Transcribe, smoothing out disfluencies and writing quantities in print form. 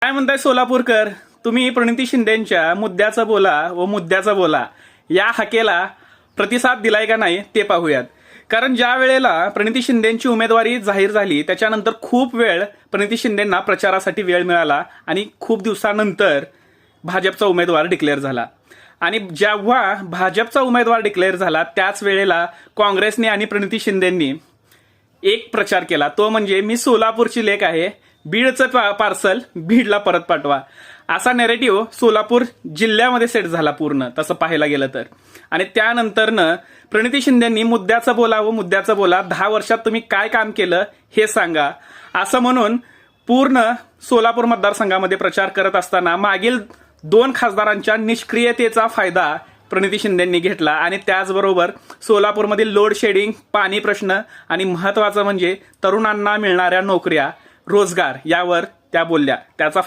काय म्हणताय सोलापूरकर, तुम्ही प्रणिती शिंदेच्या मुद्द्याचं बोला व मुद्द्याचं बोला या हाकेला प्रतिसाद दिलाय का नाही ते पाहूयात. कारण ज्या वेळेला प्रणिती शिंदेची उमेदवारी जाहीर झाली त्याच्यानंतर खूप वेळ प्रणिती शिंदेंना प्रचारासाठी वेळ मिळाला आणि खूप दिवसानंतर भाजपचा उमेदवार डिक्लेअर झाला. आणि जेव्हा भाजपचा उमेदवार डिक्लेअर झाला त्याच वेळेला काँग्रेसने आणि प्रणिती शिंदेंनी एक प्रचार केला, तो म्हणजे मी सोलापूरची लेक आहे, बीडचं पार्सल बीडला परत पाठवा. असा नेरेटिव्ह सोलापूर जिल्ह्यामध्ये सेट झाला पूर्ण तसं पाहायला गेलं तर. आणि त्यानंतरनं प्रणिती शिंदेंनी मुद्द्याचं बोला व मुद्द्याचं बोला, 10 वर्षात तुम्ही काय काम केलं हे सांगा असं म्हणून पूर्ण सोलापूर मतदारसंघामध्ये प्रचार करत असताना मागील 2 खासदारांच्या निष्क्रियतेचा फायदा प्रणिती शिंदेंनी घेतला. आणि त्याचबरोबर सोलापूरमधील लोड शेडिंग, पाणी प्रश्न आणि महत्वाचं म्हणजे तरुणांना मिळणाऱ्या नोकऱ्या, रोजगार यावर त्या बोलल्या. त्याचा